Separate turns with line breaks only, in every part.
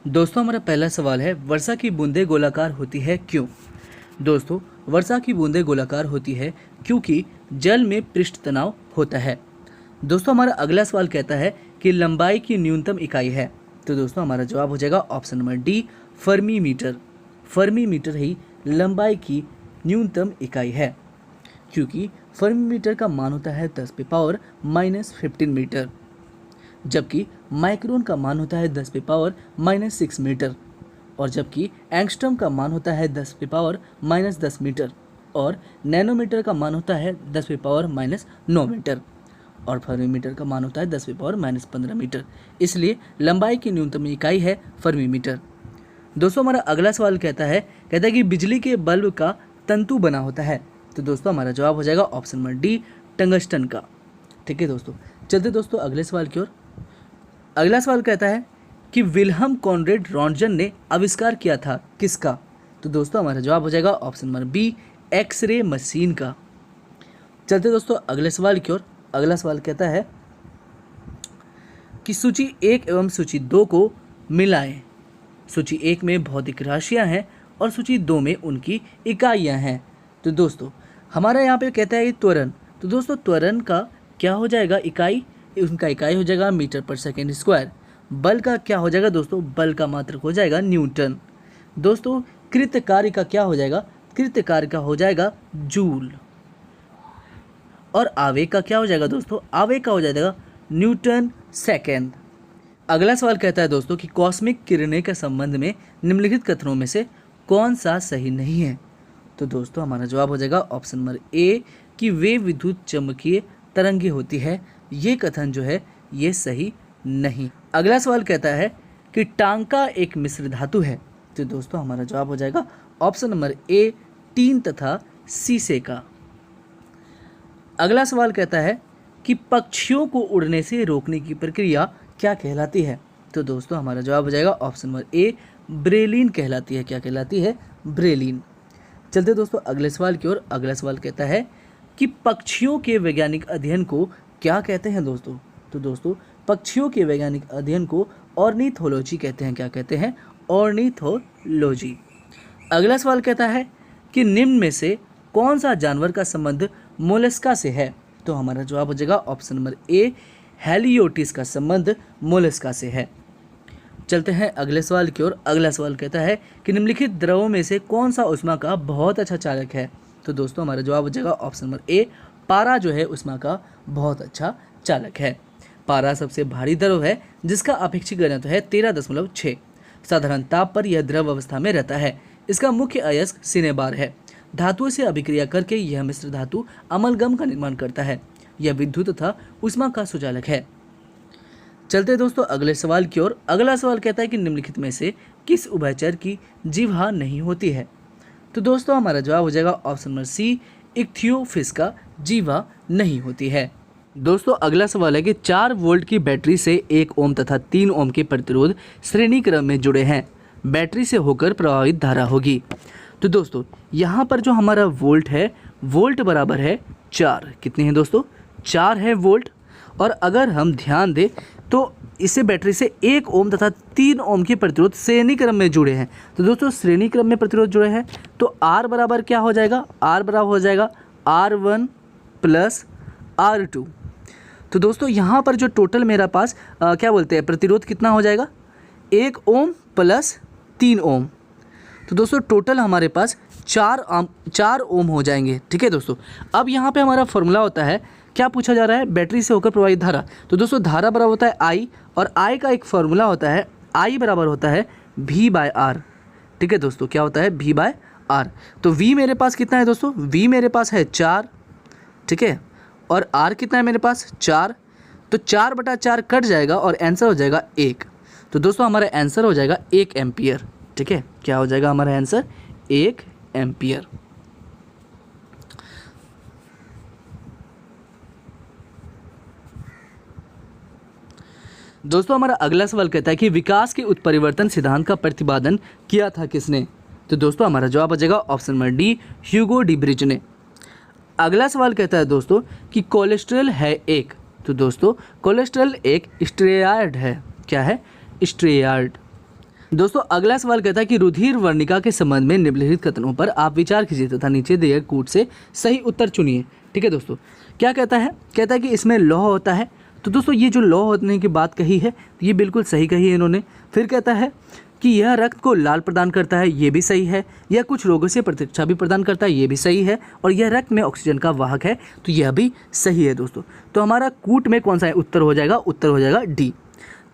दोस्तों हमारा पहला सवाल है, वर्षा की बूंदें गोलाकार होती है क्यों? दोस्तों वर्षा की बूंदें गोलाकार होती है क्योंकि जल में पृष्ठ तनाव होता है। दोस्तों हमारा अगला सवाल कहता है कि लंबाई की न्यूनतम इकाई है। तो दोस्तों हमारा जवाब हो जाएगा option number D, fermi metre. Fermi metre ही लंबाई की न्यूनतम इकाई है, क्योंकि फर्मी मीटर का मान होता है 10⁻⁻15 मीटर, जबकि माइक्रोन का मान होता है 10⁻⁻6 मीटर, और जबकि एंगस्ट्रम का मान होता है 10⁻⁻10 मीटर, और नैनोमीटर का मान होता है 10⁻⁻9 मीटर, और फर्मी मीटर का मान होता है 10⁻⁻15 मीटर। इसलिए लंबाई की न्यूनतम इकाई है फर्मी मीटर। दोस्तों हमारा अगला सवाल कहता है कि बिजली के बल्ब का तंतु बना होता है। तो दोस्तों हमारा जवाब हो जाएगा ऑप्शन नंबर डी, टंगस्टन का। ठीक है दोस्तों, चलते दोस्तों अगले सवाल की ओर। अगला सवाल कहता है कि विल्हम कॉनरेड रॉन्टजन ने आविष्कार किया था किसका? तो दोस्तों हमारा जवाब हो जाएगा option number B, x-ray machine का। चलते दोस्तों अगले सवाल की ओर। अगला सवाल कहता है कि सूची 1 एवं सूची 2 को मिलाएं। सूची 1 में भौतिक राशियां हैं और सूची 2 में उनकी इकाइयां हैं। तो दोस्तों हमारा यहाँ पे कहता है त्वरण। तो दोस्तों त्वरण का क्या हो जाएगा इकाई? उनका इकाई हो जाएगा मीटर पर सेकेंड स्क्वायर। बल का क्या हो जाएगा दोस्तों? बल का मात्रक हो जाएगा न्यूटन। दोस्तों कृत कार्य का क्या हो जाएगा? कृत कार्य का हो जाएगा जूल। और आवेग का क्या हो जाएगा दोस्तों? आवेग का हो जाएगा न्यूटन सेकेंड। अगला सवाल कहता है दोस्तों कि कॉस्मिक किरणें के संबंध में निम्नलिखित कथनों में से कौन सा सही नहीं है? तो दोस्तों हमारा जवाब हो जाएगा ऑप्शन नंबर ए कि वे विद्युत चुम्बकीय तरंगे होती है। ये कथन जो है ये सही नहीं। अगला सवाल कहता है कि टांका एक मिश्र धातु है। तो दोस्तों हमारा जवाब हो जाएगा ऑप्शन नंबर ए, टीन तथा शीशे का। अगला सवाल कहता है कि पक्षियों को उड़ने से रोकने की प्रक्रिया क्या कहलाती है? तो दोस्तों हमारा जवाब हो जाएगा ऑप्शन नंबर ए, ब्रेलिन कहलाती है। क्या कहलाती है? ब्रेलिन। चलते दोस्तों अगले सवाल की ओर। अगला सवाल कहता है कि पक्षियों के वैज्ञानिक अध्ययन को क्या कहते हैं दोस्तों? तो दोस्तों पक्षियों के वैज्ञानिक अध्ययन को ऑर्निथोलॉजी कहते हैं। क्या कहते हैं? ऑर्निथोलॉजी। अगला सवाल कहता है कि निम्न में से कौन सा जानवर का संबंध मोलस्का से है? तो हमारा जवाब हो जाएगा ऑप्शन नंबर ए, हेलियोटिस का संबंध मोलस्का से है। चलते हैं अगले सवाल की ओर। अगला सवाल कहता है कि निम्नलिखित द्रवों में से कौन सा ऊष्मा का बहुत अच्छा चालक है? तो दोस्तों हमारा जवाब हो जाएगा ऑप्शन नंबर ए, पारा जो है ऊष्मा का बहुत अच्छा चालक है। पारा सबसे भारी द्रव है जिसका अपेक्षित घनत्व है 13.6। साधारण ताप पर यह द्रव अवस्था में रहता है। इसका मुख्य अयस्क सिनेबार है। धातुओं से अभिक्रिया करके यह मिश्र धातु अमलगम का निर्माण करता है। यह विद्युत तथा ऊष्मा का सुचालक है। चलते दोस्तों अगले सवाल की ओर। अगला सवाल कहता है कि निम्नलिखित में से किस उभयचर की जिह्वा नहीं होती है? तो दोस्तों हमारा जवाब हो जाएगा ऑप्शन नंबर सी, इक्थियोफिस का जिह्वा नहीं होती है। दोस्तों अगला सवाल है कि 4 वोल्ट की बैटरी से 1 ओम तथा 3 ओम के प्रतिरोध श्रेणी क्रम में जुड़े हैं। बैटरी से होकर प्रवाहित धारा होगी। तो दोस्तों यहाँ पर जो हमारा वोल्ट है, वोल्ट बराबर है 4। कितने हैं दोस्तों? 4 है वोल्ट। और अगर हम ध्यान दें तो इससे बैटरी से 1 ओम तथा 3 ओम के प्रतिरोध श्रेणी क्रम में जुड़े हैं। तो दोस्तों श्रेणी क्रम में प्रतिरोध जुड़े हैं तो R बराबर क्या हो जाएगा? R बराबर हो जाएगा R1 प्लस R2। तो दोस्तों यहाँ पर जो टोटल मेरा पास क्या बोलते हैं प्रतिरोध कितना हो जाएगा? 1 ओम प्लस 3 ओम। तो दोस्तों टोटल हमारे पास 4 ओम हो जाएंगे। ठीक है दोस्तों, अब यहाँ पे हमारा फॉर्मूला होता है, क्या पूछा जा रहा है? बैटरी से होकर प्रवाहित धारा। तो दोस्तों धारा बराबर होता है I, और I का एक फॉर्मूला होता है, I बराबर होता है V/R। ठीक है दोस्तों, क्या होता है? V/R। तो V मेरे पास कितना है दोस्तों? V मेरे पास है 4। ठीक है, और R कितना है मेरे पास? 4। तो 4/4 कट जाएगा और आंसर हो जाएगा 1। तो दोस्तों हमारा आंसर हो जाएगा 1 एम्पियर। ठीक है, क्या हो जाएगा हमारा आंसर? 1 एम्पियर। दोस्तों हमारा अगला सवाल कहता है कि विकास के उत्परिवर्तन सिद्धांत का प्रतिपादन किया था किसने? तो दोस्तों हमारा जवाब आ जाएगा ऑप्शन नंबर डी, ह्यूगो डीब्रिज ने। अगला सवाल कहता है दोस्तों कि कोलेस्ट्रॉल है एक। तो दोस्तों कोलेस्ट्रॉल एक स्टेरॉयड है। क्या है? स्टेरॉयड। दोस्तों अगला सवाल कहता है कि रुधिर वर्णिका के संबंध में निम्नलिखित कथनों पर आप विचार कीजिए तथा नीचे दिए गए कूट से सही उत्तर चुनिए। ठीक है दोस्तों, क्या कहता है कि इसमें लौह होता है। तो दोस्तों ये जो लौह होने की बात कही है तो ये बिल्कुल सही कही है इन्होंने। फिर कहता है कि यह रक्त को लाल प्रदान करता है, ये भी सही है। यह कुछ रोगों से प्रतिरक्षा भी प्रदान करता है, ये भी सही है। और यह रक्त में ऑक्सीजन का वाहक है, तो यह भी सही है दोस्तों। तो हमारा कूट में कौन सा उत्तर हो जाएगा? उत्तर हो जाएगा डी।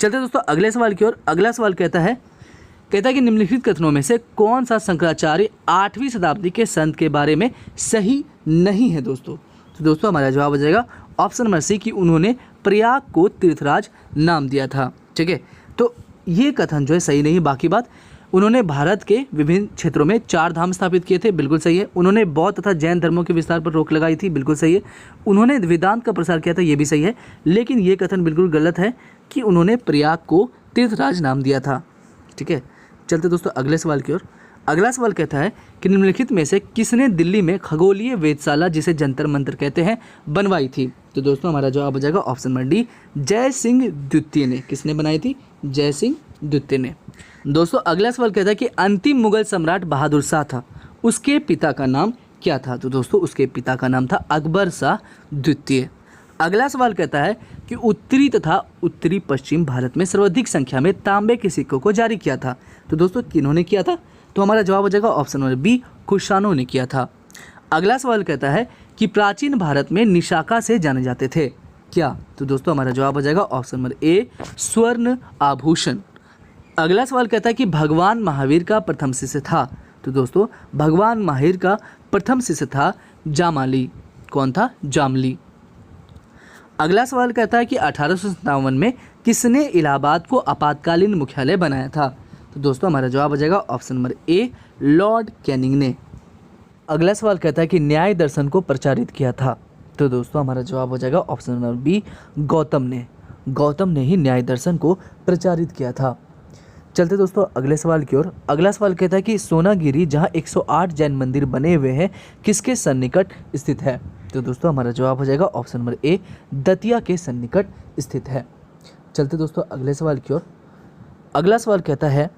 चलते दोस्तों अगले सवाल की ओर। अगला सवाल कहता है कि निम्नलिखित कथनों में से कौन सा शंकराचार्य 8वीं शताब्दी के संत के बारे में सही नहीं है दोस्तों? तो दोस्तों हमारा जवाब हो जाएगा ऑप्शन नंबर सी कि उन्होंने प्रयाग को तीर्थराज नाम दिया था। ठीक है, तो ये कथन जो है सही नहीं। बाकी बात, उन्होंने भारत के विभिन्न क्षेत्रों में 4 धाम स्थापित किए थे, बिल्कुल सही है। उन्होंने बौद्ध तथा जैन धर्मों के विस्तार पर रोक लगाई थी, बिल्कुल सही है। उन्होंने वेदांत का प्रसार किया था, ये भी सही है। लेकिन ये कथन बिल्कुल गलत है कि उन्होंने प्रयाग को तीर्थराज नाम दिया था। ठीक है, चलते दोस्तों अगले सवाल की ओर। अगला सवाल कहता है कि निम्नलिखित में से किसने दिल्ली में खगोलीय वेधशाला, जिसे जंतर मंतर कहते हैं, बनवाई थी? तो दोस्तों हमारा जवाब हो जाएगा ऑप्शन नंबर डी, जय सिंह द्वितीय ने। किसने बनाई थी? जय सिंह द्वितीय ने। दोस्तों अगला सवाल कहता है कि अंतिम मुगल सम्राट बहादुर शाह था, उसके पिता का नाम क्या था? तो दोस्तों उसके पिता का नाम था अकबर शाह द्वितीय। अगला सवाल कहता है कि उत्तरी तथा उत्तरी पश्चिम भारत में सर्वाधिक संख्या में तांबे के सिक्कों को जारी किया था। तो दोस्तों किन्होंने किया था? तो हमारा जवाब हो जाएगा ऑप्शन नंबर बी, कुषाणों ने किया था। अगला सवाल कहता है कि प्राचीन भारत में निशाका से जाने जाते थे क्या? तो दोस्तों हमारा जवाब हो जाएगा ऑप्शन नंबर ए, स्वर्ण आभूषण। अगला सवाल कहता है कि भगवान महावीर का प्रथम शिष्य था। तो दोस्तों भगवान महावीर का प्रथम शिष्य था जामाली। कौन था? जामली। अगला सवाल कहता है कि 1857 में किसने इलाहाबाद को आपातकालीन मुख्यालय बनाया था? तो दोस्तों हमारा जवाब हो जाएगा ऑप्शन नंबर ए, लॉर्ड कैनिंग ने। अगला सवाल कहता है कि न्याय दर्शन को प्रचारित किया था। तो दोस्तों हमारा जवाब हो जाएगा ऑप्शन नंबर बी, गौतम ने। गौतम ने ही न्याय दर्शन को प्रचारित किया था। चलते दोस्तों अगले सवाल की ओर। अगला सवाल कहता है कि सोनागिरी, जहां 108 जैन मंदिर बने हुए हैं, किसके सन्निकट स्थित है? तो दोस्तों हमारा जवाब हो जाएगा ऑप्शन नंबर ए, दतिया के सन्निकट स्थित है। चलते दोस्तों अगले सवाल की ओर। अगला सवाल कहता है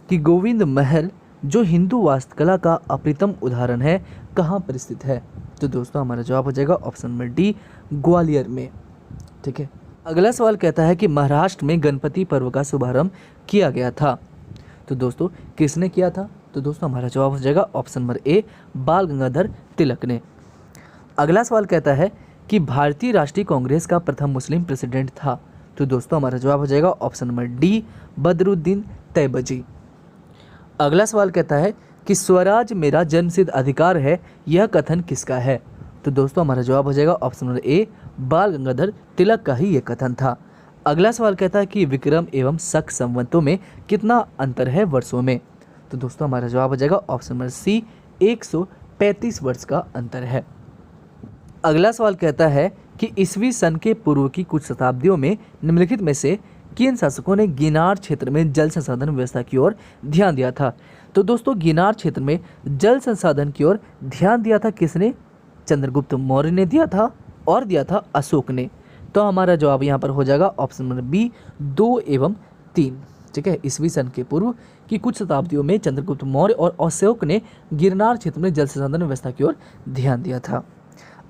कि गोविंद महल, जो हिंदू वास्तुकला का अप्रतिम उदाहरण है, कहाँ पर स्थित है? तो दोस्तों हमारा जवाब हो जाएगा ऑप्शन नंबर डी, ग्वालियर में। ठीक है, अगला सवाल कहता है कि महाराष्ट्र में गणपति पर्व का शुभारंभ किया गया था। तो दोस्तों किसने किया था? तो दोस्तों हमारा जवाब हो जाएगा ऑप्शन नंबर ए, बाल गंगाधर तिलक ने। अगला सवाल कहता है कि भारतीय राष्ट्रीय कांग्रेस का प्रथम मुस्लिम प्रेसिडेंट था। तो दोस्तों हमारा जवाब हो जाएगा option number D, Badruddin Tyabji. अगला सवाल कहता है कि स्वराज मेरा जन्मसिद्ध अधिकार है, यह कथन किसका है? तो दोस्तों हमारा जवाब हो जाएगा ऑप्शन नंबर ए, बाल गंगाधर तिलक का ही यह कथन था। अगला सवाल कहता है कि विक्रम एवं शक संवतों में कितना अंतर है वर्षों में? तो दोस्तों हमारा जवाब हो जाएगा ऑप्शन नंबर सी, 135 वर्ष का अंतर है। अगला सवाल कहता है कि ईसवी सन के पूर्व की कुछ शताब्दियों में निम्नलिखित में से किन शासकों ने गिनार क्षेत्र में जल संसाधन व्यवस्था की ओर ध्यान दिया था? तो दोस्तों गिनार क्षेत्र में जल संसाधन की ओर ध्यान दिया था किसने? चंद्रगुप्त मौर्य ने दिया था और दिया था अशोक ने। तो हमारा जवाब यहाँ पर हो जाएगा ऑप्शन नंबर बी, 2 एवं 3। ठीक है, ईसवी सन के पूर्व की कुछ शताब्दियों में चंद्रगुप्त मौर्य और अशोक ने गिरनार क्षेत्र में जल संसाधन व्यवस्था की ओर ध्यान दिया था।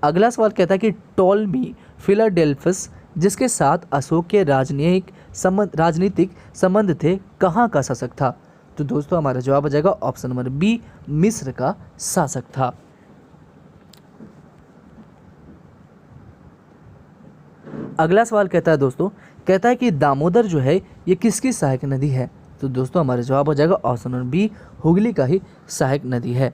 अगला सवाल कहता है कि टॉलमी फिलाडेल्फस, जिसके साथ अशोक के राजनीतिक संबंध थे, कहाँ का शासक था? तो दोस्तों हमारा जवाब हो जाएगा ऑप्शन नंबर बी, मिस्र का शासक था। अगला सवाल कहता है कि दामोदर जो है ये किसकी सहायक नदी है? तो दोस्तों हमारा जवाब हो जाएगा ऑप्शन नंबर बी, हुगली का ही सहायक नदी है।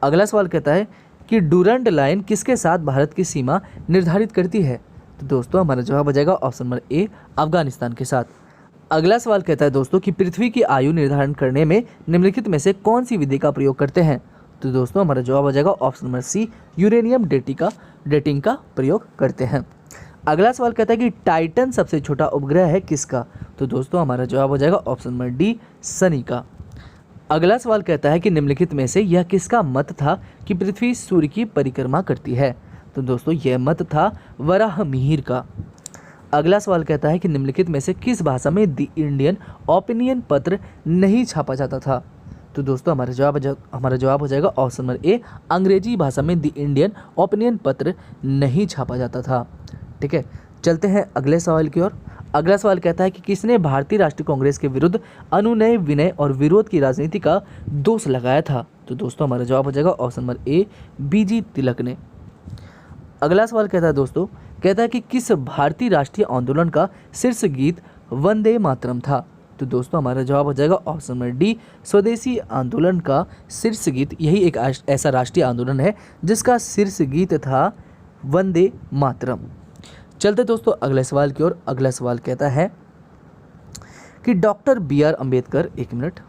अगला सवाल कहता है कि डूरंड लाइन किसके साथ भारत की सीमा निर्धारित करती है? तो दोस्तों हमारा जवाब हो जाएगा ऑप्शन नंबर ए, अफगानिस्तान के साथ। अगला सवाल कहता है दोस्तों कि पृथ्वी की आयु निर्धारण करने में निम्नलिखित में से कौन सी विधि का प्रयोग करते हैं? तो दोस्तों हमारा जवाब हो जाएगा option number C, uranium dating का प्रयोग करते हैं। अगला सवाल कहता है कि टाइटन सबसे छोटा उपग्रह है किसका? तो दोस्तों हमारा जवाब हो जाएगा ऑप्शन नंबर डी, शनि का। अगला सवाल कहता है कि निम्नलिखित में से यह किसका मत था कि पृथ्वी सूर्य की परिक्रमा करती है? तो दोस्तों यह मत था वराहमिहिर का। अगला सवाल कहता है कि निम्नलिखित में से किस भाषा में द इंडियन ओपिनियन पत्र नहीं छापा जाता था। तो दोस्तों हमारा जवाब हो जाएगा ऑप्शन नंबर ए, अंग्रेजी भाषा में द इंडियन ओपिनियन पत्र नहीं छापा जाता था। ठीक है, चलते हैं अगले सवाल की ओर। अगला सवाल कहता है कि किसने भारतीय राष्ट्रीय कांग्रेस के विरुद्ध अनुनय, विनय और विरोध की राजनीति का दोष लगाया था। तो दोस्तों हमारा जवाब हो जाएगा ऑप्शन नंबर ए, बीजी तिलक ने। अगला सवाल कहता है दोस्तों, कहता है कि किस भारतीय राष्ट्रीय आंदोलन का शीर्ष गीत वंदे मातरम था। तो दोस्तों हमारा जवाब हो जाएगा ऑप्शन नंबर डी, स्वदेशी आंदोलन का शीर्ष गीत। यही एक ऐसा राष्ट्रीय आंदोलन है जिसका शीर्ष गीत था वंदे मातरम। चलते दोस्तों अगले सवाल की ओर। अगला सवाल कहता है कि डॉक्टर बी आर अम्बेडकर, एक मिनट।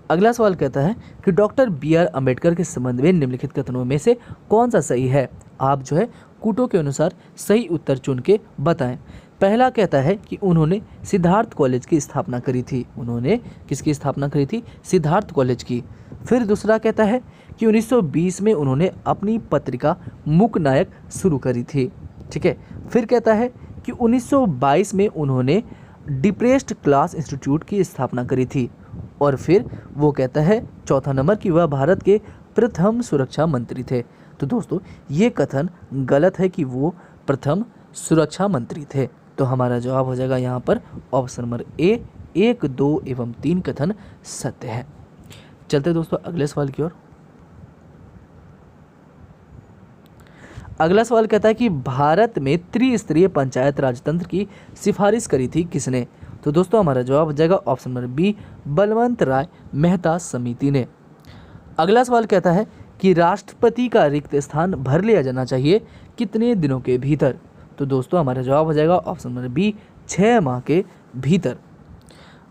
अगला सवाल कहता है कि डॉक्टर बी आर अम्बेडकर के संबंध में निम्नलिखित कथनों में से कौन सा सही है। आप जो है कूटों के अनुसार सही उत्तर चुन के बताएं। पहला कहता है कि उन्होंने सिद्धार्थ कॉलेज की स्थापना करी थी। उन्होंने किसकी स्थापना करी थी? सिद्धार्थ कॉलेज की। फिर दूसरा कहता है कि 1920 में उन्होंने अपनी पत्रिका मूक नायक शुरू करी थी। ठीक है, फिर कहता है कि 1922 में उन्होंने डिप्रेस्ड क्लास इंस्टीट्यूट की स्थापना करी थी। और फिर वो कहता है चौथा नंबर कि वह भारत के प्रथम सुरक्षा मंत्री थे। तो दोस्तों ये कथन गलत है कि वो प्रथम सुरक्षा मंत्री थे। तो हमारा जवाब हो जाएगा यहाँ पर ऑप्शन नंबर ए, 1, 2 एवं 3 कथन सत्य है। चलते दोस्तों अगले सवाल की ओर। अगला सवाल कहता है कि भारत में त्रिस्तरीय पंचायत राज तंत्र की सिफारिश करी थी किसने। तो दोस्तों हमारा जवाब हो जाएगा ऑप्शन नंबर बी, बलवंत राय मेहता समिति ने। अगला सवाल कहता है कि राष्ट्रपति का रिक्त स्थान भर लिया जाना चाहिए कितने दिनों के भीतर। तो दोस्तों हमारा जवाब हो जाएगा ऑप्शन नंबर बी, 6 माह के भीतर।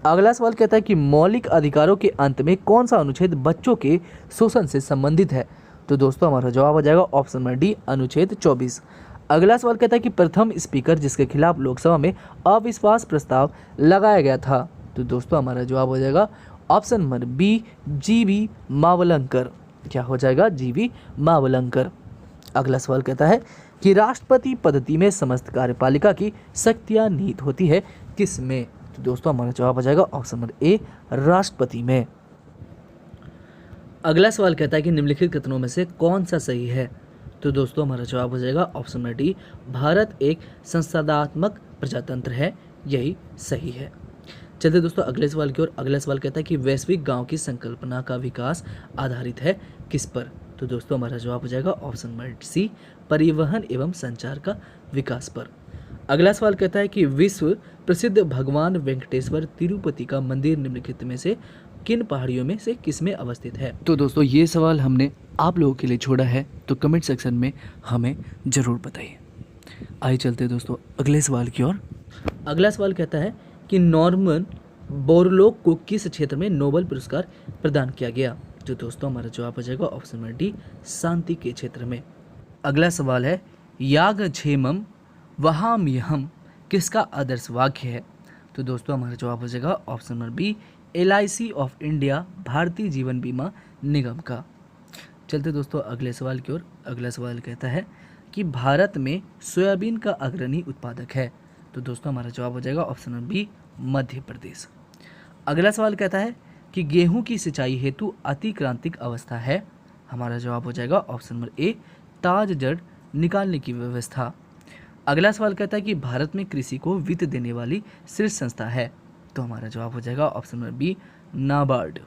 अगला सवाल कहता है कि मौलिक अधिकारों के अंत में कौन सा अनुच्छेद बच्चों के शोषण से संबंधित है। तो दोस्तों हमारा जवाब हो जाएगा ऑप्शन नंबर डी, अनुच्छेद 24। अगला सवाल कहता है कि प्रथम स्पीकर जिसके खिलाफ लोकसभा में अविश्वास प्रस्ताव लगाया गया था। तो दोस्तों हमारा जवाब हो जाएगा option number B, G B. Mavalankar. क्या हो जाएगा? जी.बी. मावलंकर। अगला सवाल कहता है कि राष्ट्रपति पद्धति में समस्त कार्यपालिका की शक्तियां निहित होती है किसमें। तो दोस्तों हमारा जवाब हो जाएगा ऑप्शन नंबर ए, राष्ट्रपति में। अगला सवाल कहता है कि निम्नलिखित कथनों में से कौन सा सही है। तो दोस्तों हमारा जवाब हो जाएगा ऑप्शन नंबर डी, भारत एक संसदात्मक प्रजातंत्र है। यही सही है। चलते दोस्तों अगले सवाल की ओर। अगला सवाल कहता है कि वैश्विक गांव की संकल्पना का विकास आधारित है किस पर। तो दोस्तों हमारा जवाब हो जाएगा ऑप्शन नंबर सी, परिवहन एवं संचार का विकास पर। अगला सवाल कहता है कि विश्व प्रसिद्ध भगवान वेंकटेश्वर तिरुपति का मंदिर निम्नलिखित में से किन पहाड़ियों में से किस में अवस्थित है। तो दोस्तों ये सवाल हमने आप लोगों के लिए छोड़ा है, तो कमेंट सेक्शन में हमें ज़रूर बताइए। आइए चलते दोस्तों अगले सवाल की ओर। अगला सवाल कहता है कि नॉर्मन बोरलॉग को किस क्षेत्र में नोबेल पुरस्कार प्रदान किया गया। तो दोस्तों हमारा जवाब हो जाएगा ऑप्शन नंबर डी, शांति के क्षेत्र में। अगला सवाल है याग क्षेमम वहाम्यहम किसका आदर्श वाक्य है। तो दोस्तों हमारा जवाब हो जाएगा option number B, LIC of India Bharatiya Jeevan बीमा निगम का। चलते दोस्तों अगले सवाल की ओर। अगला सवाल कहता है कि भारत में सोयाबीन का अग्रणी उत्पादक है। तो दोस्तों हमारा जवाब हो जाएगा option number B, Madhya Pradesh. अगला सवाल कहता है कि गेहूं की सिंचाई हेतु अतिक्रांतिक अवस्था है। हमारा जवाब हो जाएगा ऑप्शन नंबर ए, ताज जड़ निकालने की व्यवस्था। अगला सवाल कहता है कि भारत में कृषि को वित्त देने वाली शीर्ष संस्था है। तो हमारा जवाब हो जाएगा ऑप्शन नंबर बी, नाबार्ड।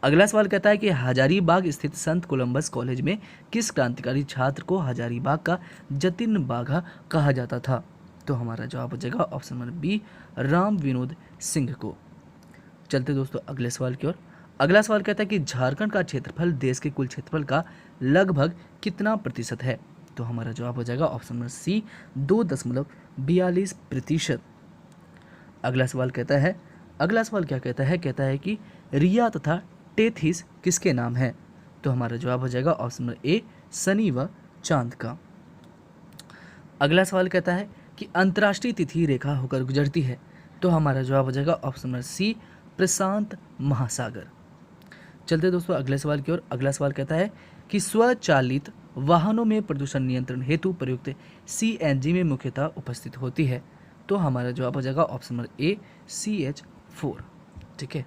अगला सवाल कहता है कि हजारीबाग स्थित संत कोलंबस कॉलेज में किस क्रांतिकारी छात्र को हजारीबाग का जतिन बाघा कहा जाता था। तो हमारा जवाब हो जाएगा option number B, Ram Vinod Singh को। चलते दोस्तों अगले सवाल की ओर। अगला सवाल कहता है कि झारखंड का क्षेत्रफल देश के कुल क्षेत्रफल का लगभग कितना प्रतिशत है। तो हमारा जवाब हो जाएगा ऑप्शन नंबर सी, 2.42%। अगला सवाल कहता है, अगला सवाल क्या कहता है कि रिया तथा टेथिस किसके नाम है। तो हमारा जवाब हो जाएगा ऑप्शन नंबर ए, शनि व चांद का। अगला सवाल कहता है कि अंतर्राष्ट्रीय तिथि रेखा होकर गुजरती है। तो हमारा जवाब हो जाएगा ऑप्शन नंबर सी, प्रशांत महासागर। चलते दोस्तों अगले सवाल की ओर। अगला सवाल कहता है कि स्वचालित वाहनों में प्रदूषण नियंत्रण हेतु प्रयुक्त CNG में मुख्यतः उपस्थित होती है। तो हमारा जवाब हो जाएगा ऑप्शन नंबर ए CH4। ठीक है।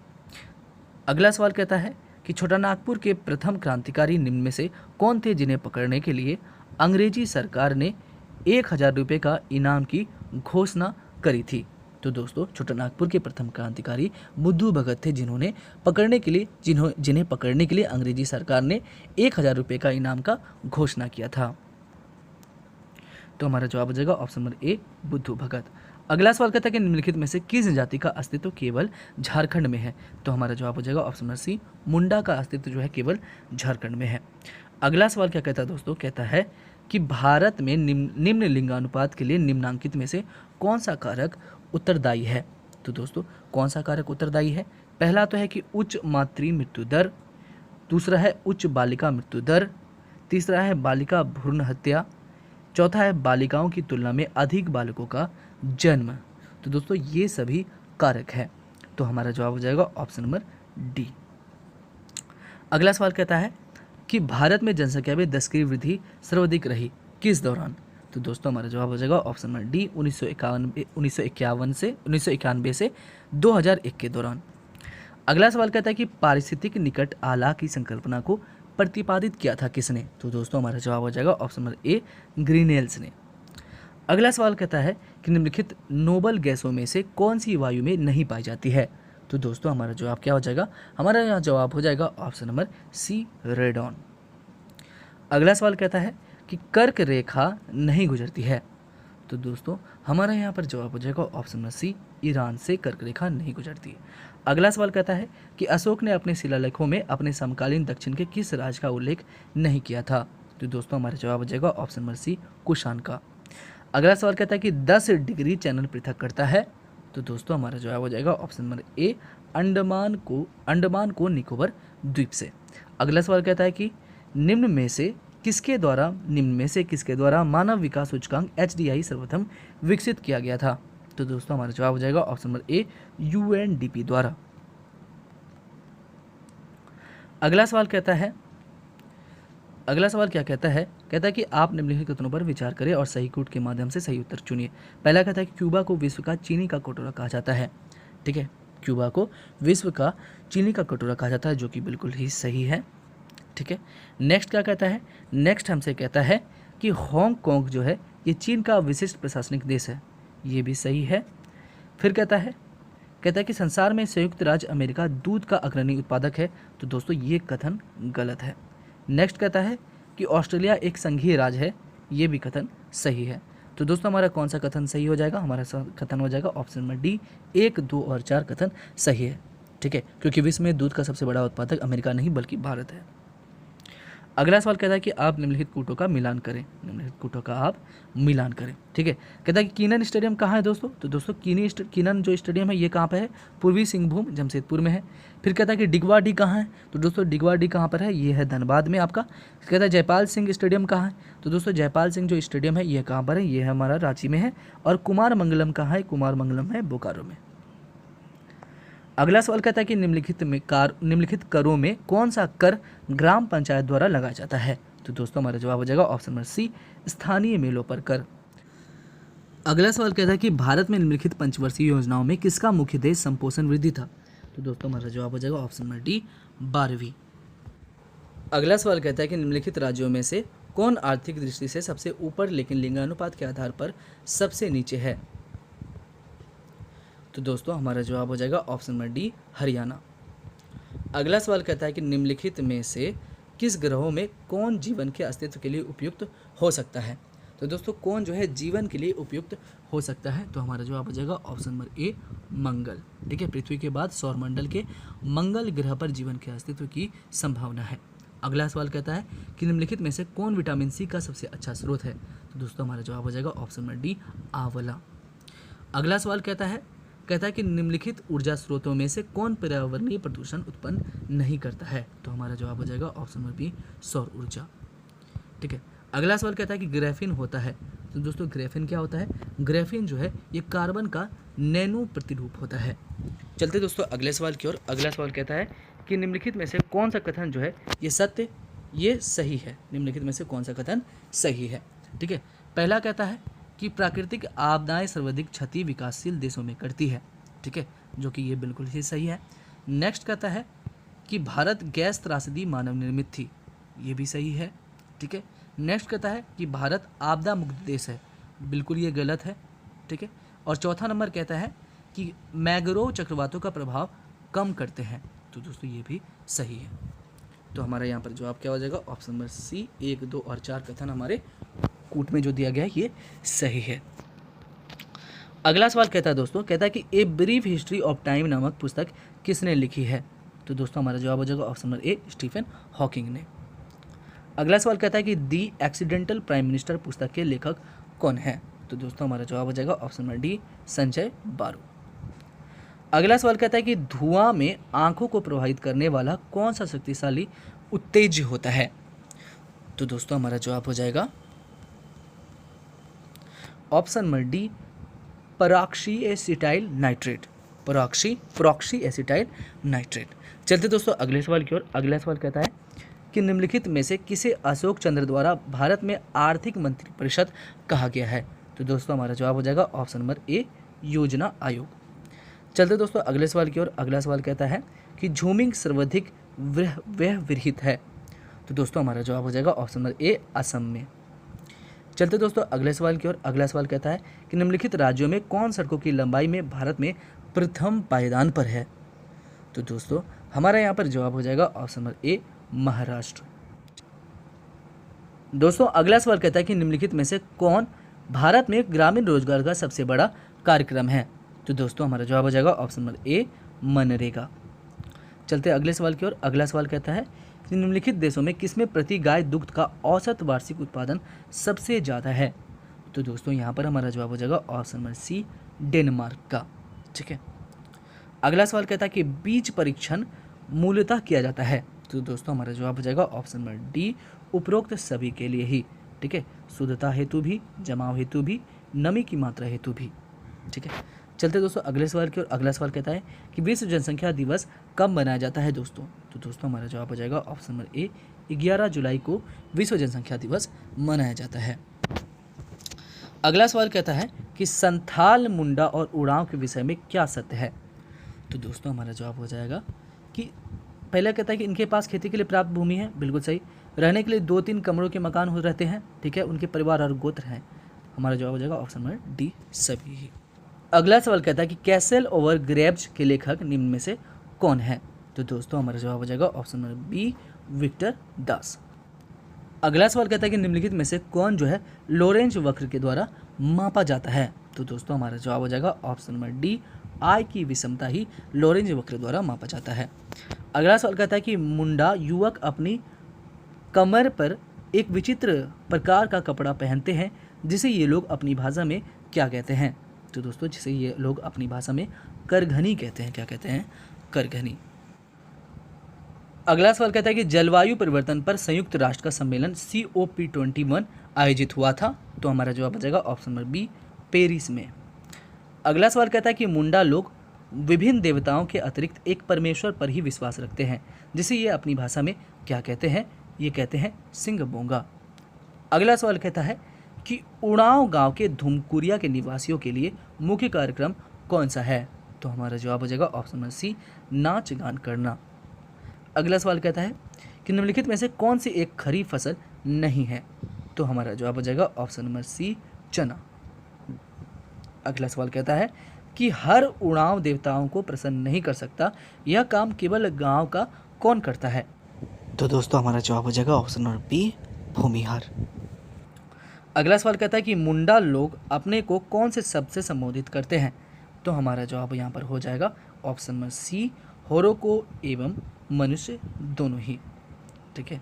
अगला सवाल कहता है कि छोटा नागपुर के प्रथम क्रांतिकारी निम्न में से कौन थे जिन्हें पकड़ने के लिए अंग्रेजी सरकार ने 1000 रुपये का इनाम की घोषणा करी थी। तो दोस्तों छोटा नागपुर के प्रथम क्रांतिकारी बुद्धू भगत थे जिन्हें पकड़ने के लिए अंग्रेजी सरकार ने 1000 रुपये का इनाम का घोषणा किया था। तो हमारा जवाब हो जाएगा ऑप्शन नंबर ए बुद्धू भगत। अगला सवाल कहता है कि निम्नलिखित में से किस जाति का अस्तित्व केवल झारखंड में है। तो हमारा जवाब हो जाएगा ऑप्शन नंबर सी मुंडा का अस्तित्व जो है केवल झारखंड में है। अगला सवाल क्या कहता है दोस्तों, कहता है कि भारत में निम्न लिंगानुपात के लिए निम्नांकित में से कौन सा कारक उत्तरदायी है। तो दोस्तों कौन सा कारक उत्तरदायी है, पहला तो है कि उच्च मातृ मृत्यु दर, दूसरा है उच्च बालिका मृत्यु दर, तीसरा है बालिका भ्रूण हत्या, चौथा है बालिकाओं की तुलना में अधिक बालकों का जन्म। तो दोस्तों ये सभी कारक है। तो हमारा जवाब हो जाएगा ऑप्शन नंबर डी। अगला सवाल कहता है कि भारत में जनसंख्या में 10 की वृद्धि सर्वाधिक रही किस दौरान। तो दोस्तों हमारा जवाब हो जाएगा ऑप्शन नंबर डी 1991 से 2001 के दौरान। अगला सवाल कहता है कि पारिस्थितिक निकट आला की संकल्पना को प्रतिपादित किया था किसने। तो दोस्तों हमारा जवाब हो जाएगा ऑप्शन नंबर ए ग्रीनेल्स ने। अगला सवाल कहता है कि निम्नलिखित नोबल गैसों में से कौन सी वायु में नहीं पाई जाती है। तो दोस्तों हमारा जवाब क्या हो जाएगा, हमारा यहाँ जवाब हो जाएगा ऑप्शन नंबर सी रेडॉन। अगला सवाल कहता है कि कर्क रेखा नहीं गुजरती है। तो दोस्तों हमारा यहाँ पर जवाब हो जाएगा ऑप्शन नंबर सी ईरान से कर्क रेखा नहीं गुजरती है। अगला सवाल कहता है कि अशोक ने अपने शिलालेखों में अपने समकालीन दक्षिण के किस राज्य का उल्लेख नहीं किया था। तो दोस्तों हमारा जवाब हो जाएगा ऑप्शन नंबर सी कुषाण का। अगला सवाल कहता है कि 10 डिग्री चैनल पृथक करता है। तो दोस्तों हमारा जवाब हो जाएगा ऑप्शन नंबर ए अंडमान को निकोबार द्वीप से। अगला सवाल कहता है कि निम्न में से किसके द्वारा मानव विकास सूचकांक HDI सर्वप्रथम विकसित किया गया था। तो दोस्तों हमारा जवाब हो जाएगा ऑप्शन नंबर ए UNDP द्वारा। अगला सवाल क्या कहता है, कहता है कि आप निम्नलिखित कथनों पर विचार करें और सही कूट के माध्यम से सही उत्तर चुनिए। पहला कहता है कि क्यूबा को विश्व का चीनी का कटोरा कहा जाता है। ठीक है, क्यूबा को विश्व का चीनी का कटोरा कहा जाता है, जो कि बिल्कुल ही सही है। ठीक है, नेक्स्ट क्या कहता है, नेक्स्ट हमसे कहता है कि हांगकांग जो है ये चीन का विशिष्ट प्रशासनिक देश है, ये भी सही है। फिर कहता है कि संसार में संयुक्त राज्य अमेरिका दूध का अग्रणी उत्पादक है। तो दोस्तों ये कथन गलत है। नेक्स्ट कहता है कि ऑस्ट्रेलिया एक संघीय राज्य है, ये भी कथन सही है। तो दोस्तों हमारा कौन सा कथन सही हो जाएगा, हमारा कथन हो जाएगा ऑप्शन नंबर डी 1, 2 और 4 कथन सही है। ठीक है, क्योंकि विश्व में दूध का सबसे बड़ा उत्पादक अमेरिका नहीं बल्कि भारत है। अगला सवाल कहता है कि आप निम्नलिखित कूटों का मिलान करें, ठीक है। कहता है कि कीनन स्टेडियम कहाँ है दोस्तों। तो दोस्तों कीनन जो स्टेडियम है ये कहाँ पे है, पूर्वी सिंहभूम जमशेदपुर में है। फिर कहता है कि डिगवाडी कहाँ है। तो दोस्तों डिगवाडी कहाँ पर है, ये है धनबाद में आपका। कहता है जयपाल सिंह स्टेडियम कहाँ है। तो दोस्तों जयपाल सिंह जो स्टेडियम है ये कहाँ पर है, ये है हमारा रांची में है। और कुमार मंगलम कहाँ है, कुमार मंगलम है बोकारो में। अगला सवाल कहता है कि निम्नलिखित करों में कौन सा कर ग्राम पंचायत द्वारा लगाया जाता है। तो दोस्तों हमारा जवाब हो जाएगा ऑप्शन नंबर सी स्थानीय मेलों पर कर। अगला सवाल कहता है कि भारत में निम्नलिखित पंचवर्षीय योजनाओं में किसका मुख्य उद्देश्य संपोषण वृद्धि था। तो दोस्तों हमारा जवाब हो जाएगा ऑप्शन नंबर डी 12वीं। अगला सवाल कहता है कि निम्नलिखित राज्यों में से कौन आर्थिक दृष्टि से सबसे ऊपर लेकिन लिंगानुपात के आधार पर सबसे नीचे है। तो दोस्तों हमारा जवाब हो जाएगा ऑप्शन नंबर डी हरियाणा। अगला सवाल कहता है कि निम्नलिखित में से किस ग्रहों में कौन जीवन के अस्तित्व के लिए उपयुक्त हो सकता है। तो दोस्तों कौन जो है जीवन के लिए उपयुक्त हो सकता है। तो हमारा जवाब हो जाएगा ऑप्शन नंबर ए मंगल। ठीक है, पृथ्वी के बाद सौरमंडल के मंगल ग्रह पर जीवन के अस्तित्व की संभावना है। अगला सवाल कहता है कि निम्नलिखित में से कौन विटामिन सी का सबसे अच्छा स्रोत है। तो दोस्तों हमारा जवाब हो जाएगा ऑप्शन नंबर डी आंवला। अगला सवाल कहता है कि निम्नलिखित ऊर्जा स्रोतों में से कौन पर्यावरणीय प्रदूषण उत्पन्न नहीं करता है। तो हमारा जवाब हो जाएगा ऑप्शन नंबर बी सौर ऊर्जा। ठीक है, अगला सवाल कहता है कि ग्रेफिन होता है। तो दोस्तों ग्रेफिन क्या होता है, ग्रेफिन जो है ये कार्बन का नैनो प्रतिरूप होता है। चलते दोस्तों अगले सवाल की ओर। अगला सवाल कहता है कि निम्नलिखित में से कौन सा कथन जो है ये सत्य ये सही है। निम्नलिखित में से कौन सा कथन सही है। ठीक है, पहला कहता है कि प्राकृतिक आपदाएं सर्वाधिक क्षति विकासशील देशों में करती है, ठीक है, जो कि ये बिल्कुल ही सही है। नेक्स्ट कहता है कि भारत गैस त्रासदी मानव निर्मित थी, ये भी सही है, ठीक है। नेक्स्ट कहता है कि भारत आपदा मुक्त देश है, बिल्कुल ये गलत है, ठीक है। और चौथा नंबर कहता है कि मैंग्रोव चक्रवातों का प्रभाव कम करते हैं, तो दोस्तों ये भी सही है। तो हमारा यहाँ पर जवाब क्या हो जाएगा, ऑप्शन नंबर सी, 1, 2 और 4 कथन हमारे कूट में जो दिया गया है ये सही है। अगला सवाल कहता है दोस्तों, कहता है कि a brief history of time नामक पुस्तक किसने लिखी है, तो दोस्तों हमारा जवाब हो जाएगा option number A, Stephen Hawking ने। अगला सवाल कहता है कि दी एक्सीडेंटल प्राइम मिनिस्टर पुस्तक के लेखक कौन है, तो दोस्तों हमारा जवाब हो जाएगा ऑप्शन नंबर डी, संजय बारू। अगला सवाल कहता है कि धुआं में आंखों को प्रभावित करने वाला कौन सा शक्तिशाली उत्तेज्य होता है, तो दोस्तों हमारा जवाब हो जाएगा option number D, परऑक्सी acetyl nitrate, परऑक्सी acetyl nitrate. चलते दोस्तों अगले सवाल की ओर। अगला सवाल कहता है कि निम्नलिखित में से किसे अशोक चंद्र द्वारा भारत में आर्थिक मंत्री परिषद कहा गया है, तो दोस्तों हमारा जवाब हो जाएगा ऑप्शन नंबर ए, योजना आयोग। चलते दोस्तों अगले सवाल की ओर। अगला सवाल कहता है कि झूमिंग सर्वाधिक व्यवहृत है, तो दोस्तों हमारा जवाब हो जाएगा ऑप्शन नंबर ए, असम में। चलते दोस्तों अगले सवाल की ओर। अगला सवाल कहता है कि निम्नलिखित राज्यों में कौन सड़कों की लंबाई में भारत में प्रथम पायदान पर है, तो दोस्तों हमारा यहाँ पर जवाब हो जाएगा ऑप्शन नंबर ए, महाराष्ट्र। दोस्तों अगला सवाल कहता है कि निम्नलिखित में से कौन भारत में ग्रामीण रोजगार का सबसे बड़ा कार्यक्रम है, तो दोस्तों हमारा जवाब हो जाएगा ऑप्शन नंबर ए, मनरेगा। चलते अगले सवाल की ओर। अगला सवाल कहता है कि निम्नलिखित देशों में किसमें प्रति गाय दुग्ध का औसत वार्षिक उत्पादन सबसे ज़्यादा है, तो दोस्तों यहाँ पर हमारा जवाब हो जाएगा ऑप्शन नंबर सी, डेनमार्क का, ठीक है। अगला सवाल कहता है कि बीज परीक्षण मूलतः किया जाता है, तो दोस्तों हमारा जवाब हो जाएगा ऑप्शन नंबर डी, उपरोक्त सभी के लिए ही, ठीक है, शुद्धता हेतु भी, जमाव हेतु भी, नमी की मात्रा हेतु भी, ठीक है। चलते दोस्तों अगले सवाल की ओर। अगला सवाल कहता है कि विश्व जनसंख्या दिवस कब मनाया जाता है दोस्तों, तो दोस्तों हमारा जवाब हो जाएगा ऑप्शन नंबर ए, 11 जुलाई को विश्व जनसंख्या दिवस मनाया जाता है। अगला सवाल कहता है कि संथाल, मुंडा और उरांव के विषय में क्या सत्य है, तो दोस्तों हमारा जवाब हो जाएगा कि पहला कहता है कि इनके पास खेती के लिए पर्याप्त भूमि है, बिल्कुल सही, रहने के लिए 2-3 कमरों के मकान हो रहते हैं, ठीक है, उनके परिवार और गोत्र हैं, हमारा जवाब हो जाएगा ऑप्शन नंबर डी, सभी ही। अगला सवाल कहता है कि कैसल ओवर ग्रेब्स के लेखक निम्न में से कौन है, तो दोस्तों हमारा जवाब हो जाएगा ऑप्शन नंबर बी, विक्टर दास। अगला सवाल कहता है कि निम्नलिखित में से कौन जो है लोरेंज वक्र के द्वारा मापा जाता है, तो दोस्तों हमारा जवाब हो जाएगा ऑप्शन नंबर डी, आय की विषमता ही लोरेंज वक्र द्वारा मापा जाता है। अगला सवाल कहता है कि मुंडा युवक अपनी कमर पर एक विचित्र प्रकार का कपड़ा पहनते हैं, जिसे ये लोग अपनी भाषा में क्या कहते हैं, तो दोस्तों जिसे ये लोग अपनी भाषा में करघनी कहते हैं, क्या कहते हैं, करघनी। अगला सवाल कहता है कि जलवायु परिवर्तन पर संयुक्त राष्ट्र का सम्मेलन COP21 आयोजित हुआ था, तो हमारा जवाब हो जाएगा ऑप्शन नंबर बी, पेरिस में। अगला सवाल कहता है कि मुंडा लोग विभिन्न देवताओं के अतिरिक्त एक परमेश्वर पर ही विश्वास रखते हैं, जिसे ये अपनी भाषा में क्या कहते हैं, ये कहते हैं सिंगबोंगा। अगला सवाल कहता है कि उड़ांव गांव के धुमकुरिया के निवासियों के लिए मुख्य कार्यक्रम कौन सा है, तो हमारा जवाब हो जाएगा ऑप्शन नंबर सी, नाच गान करना। अगला सवाल कहता है कि निम्नलिखित में से कौन सी एक खरीफ फसल नहीं है, तो हमारा जवाब हो जाएगा ऑप्शन नंबर सी, चना। अगला सवाल कहता है कि हर उड़ांव देवताओं को प्रसन्न नहीं कर सकता, यह काम केवल गांव का कौन करता है, तो दोस्तों हमारा जवाब हो जाएगा ऑप्शन नंबर बी, भूमिहार। अगला सवाल कहता है कि मुंडा लोग अपने को कौन से शब्द से संबोधित करते हैं, तो हमारा जवाब यहाँ पर हो जाएगा ऑप्शन नंबर सी, होरोको एवं मनुष्य दोनों ही, ठीक है।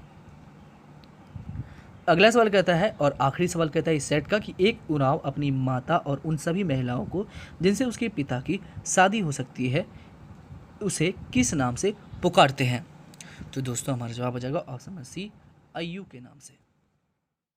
अगला सवाल कहता है और आखिरी सवाल कहता है इस सेट का कि एक उरांव अपनी माता और उन सभी महिलाओं को जिनसे उसके पिता की शादी हो सकती है उसे किस नाम से पुकारते हैं, तो दोस्तों हमारा जवाब हो जाएगा ऑप्शन नंबर सी, अय्यू के नाम से।